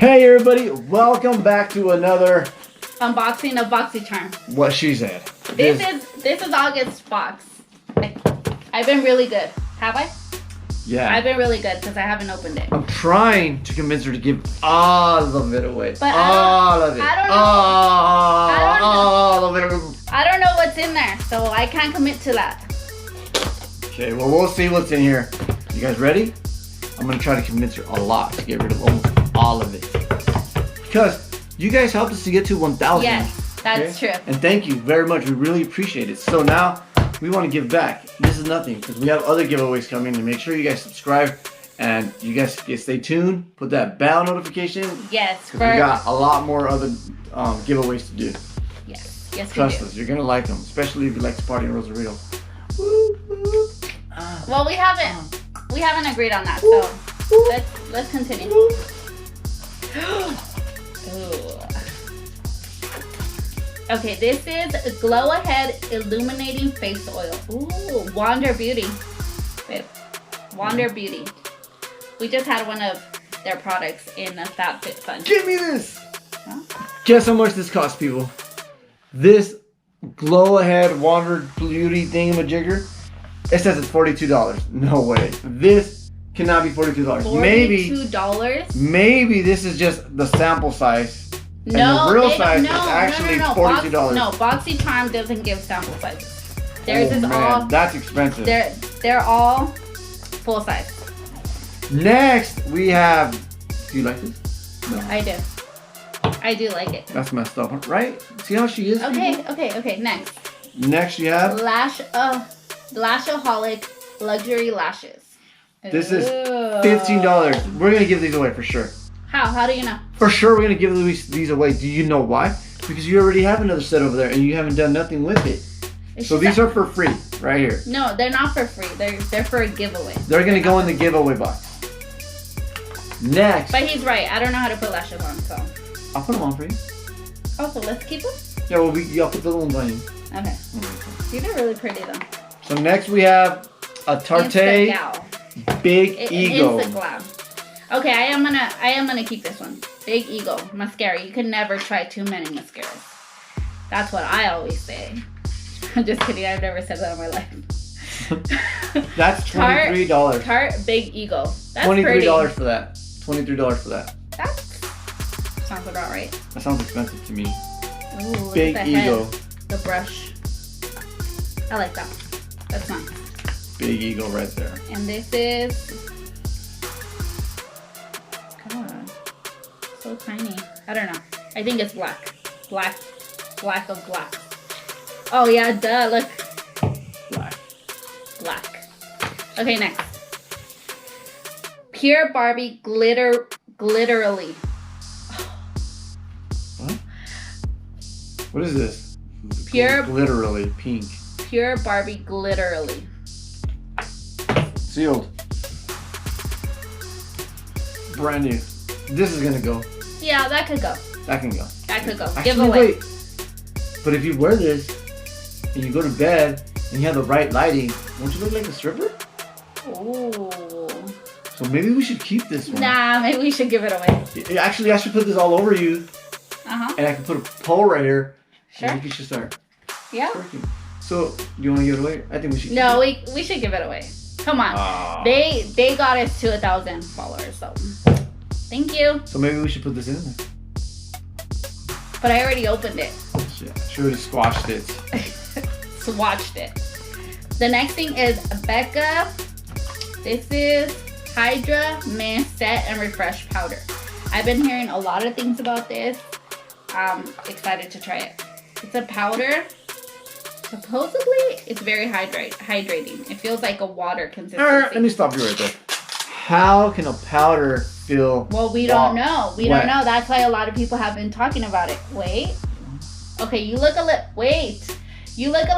Hey everybody, welcome back to another unboxing of Boxycharm. What she said. This is August's box. I've been really good. Have I? Yeah. I've been really good because I haven't opened it. I'm trying to convince her to give all of it away. But all of it. I don't know. All of it. I don't know what's in there, so I can't commit to that. Okay, well we'll see what's in here. You guys ready? I'm gonna try to convince her a lot to get rid of almost all of it. Because you guys helped us to get to 1,000. Yes, that's true. And thank you very much. We really appreciate it. So now we want to give back. This is nothing because we have other giveaways coming. And make sure you guys subscribe and you guys stay tuned. Put that bell notification. Yes. Because we got a lot more other giveaways to do. Yes. Yes, Trust we do. us. You're gonna like them, especially if you like to party in Rosarito. Well, we haven't agreed on that, so let's continue. Ooh. Okay, this is Glow Ahead Illuminating Face Oil. Ooh, Wander Beauty. Wait, Wander Beauty. We just had one of their products in a FabFitFun. Give me this! Huh? Guess how much this costs, people? This Glow Ahead Wander Beauty thingamajigger. It says it's $42. No way. This cannot be $42. $42? Maybe this is just the sample size. No, and the real size is actually $42. No, Boxycharm doesn't give sample sizes. Theirs is all. That's expensive. They're all full size. Next we have. Do you like this? No. I do. I do like it. That's messed up, right? See how she is? Okay. people? Okay. Next you have. Lashaholic Luxury Lashes. This is $15. We're gonna give these away for sure. How do you know? For sure we're gonna give these away. Do you know why? Because you already have another set over there and you haven't done nothing with it. So these are for free right here. No, they're not for free. They're for a giveaway. They're gonna go in the giveaway box. Next. But he's right. I don't know how to put lashes on, so. I'll put them on for you. Oh, so let's keep them? Yeah, well, I'll put the little ones on you. Okay. These are really pretty though. So next we have a Tarte Big Ego. Instaglam. Okay, I am gonna keep this one. Big Ego mascara. You can never try too many mascaras. That's what I always say. I'm just kidding. I've never said that in my life. That's $23. Tarte Big Ego. That's $23 for that. $23 for that. That sounds about right. That sounds expensive to me. Ooh, Big Ego. The brush. I like that. That's nice. Big Ego right there. And this is. God, so tiny. I don't know. I think it's black. Black of black. Oh yeah, duh. Look. Black. Okay, next. Pure Barbie glitterally. What? What is this? Pure Literally pink. Pure Barbie glitterally. Sealed. Brand new. This is gonna go. Yeah, that could go. That can go. That could go. Actually, Giveaway. wait. But if you wear this and you go to bed and you have the right lighting, won't you look like a stripper? Ooh. So maybe we should keep this one. Nah, maybe we should give it away. Actually, I should put this all over you. Uh-huh. And I can put a pole right here. Sure. And we should start Yeah. working. So, do you want to give it away? I think we should. No, we should give it away. Come on. They got us to 1,000 followers, so thank you. So maybe we should put this in there. But I already opened it. Yeah, she already squashed it. Swatched it. The next thing is Becca. This is Hydra Mist Set and Refresh Powder. I've been hearing a lot of things about this. I'm excited to try it. It's a powder. Supposedly, it's very hydrating. It feels like a water consistency. Let me stop you right there. How can a powder feel? Well, we don't know. We don't know. That's why a lot of people have been talking about it. Wait. Okay, you look a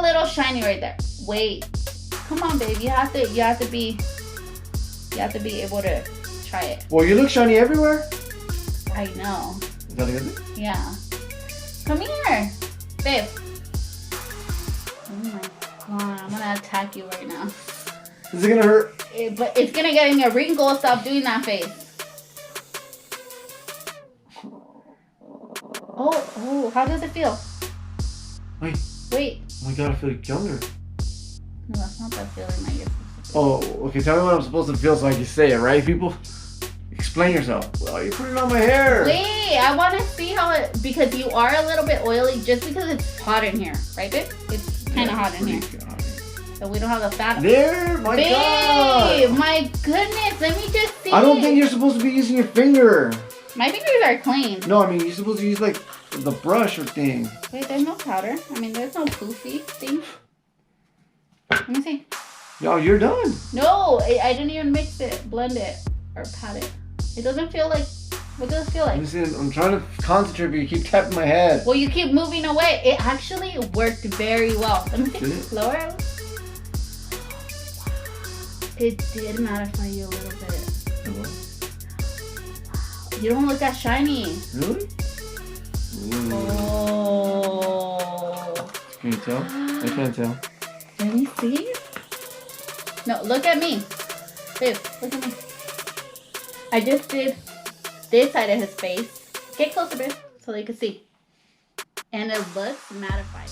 little shiny right there. Wait. Come on, babe. You have to be able to try it. Well, you look shiny everywhere. I know. Is that a good thing? Yeah. Come here, babe. Oh my god, I'm gonna attack you right now. Is it gonna hurt? But it's gonna get in your wrinkle. Stop doing that face. too. How does it feel? Wait. Wait. Oh my god, I feel younger. No, that's not that feeling that you're supposed to feel. Oh, okay. Tell me what I'm supposed to feel so I can say it, right, people? Explain yourself. Well, you put it on my hair. Wait, I want to see how it, because you are a little bit oily just because it's hot in here, right, babe? It's kind of hot in here. So we don't have a fan. There, my Babe, god. my goodness, let me just see. I don't think you're supposed to be using your finger. My fingers are clean. No, I mean, you're supposed to use, like, the brush or thing. Wait, there's no powder. I mean, there's no poofy thing. Let me see. Yo, you're done. No, I didn't even mix it, blend it, or pat it. It doesn't feel like, what does it feel like? Listen, I'm trying to concentrate, but you keep tapping my head. Well, you keep moving away. It actually worked very well. Let me Did see. it? Lower. It did mattify you a little bit. You don't look that shiny. Really? Ooh. Oh. Can you tell? I can't tell. Let me see. No, look at me. Babe, look at me. I just did this side of his face. Get closer, babe, so they can see. And it looks mattified.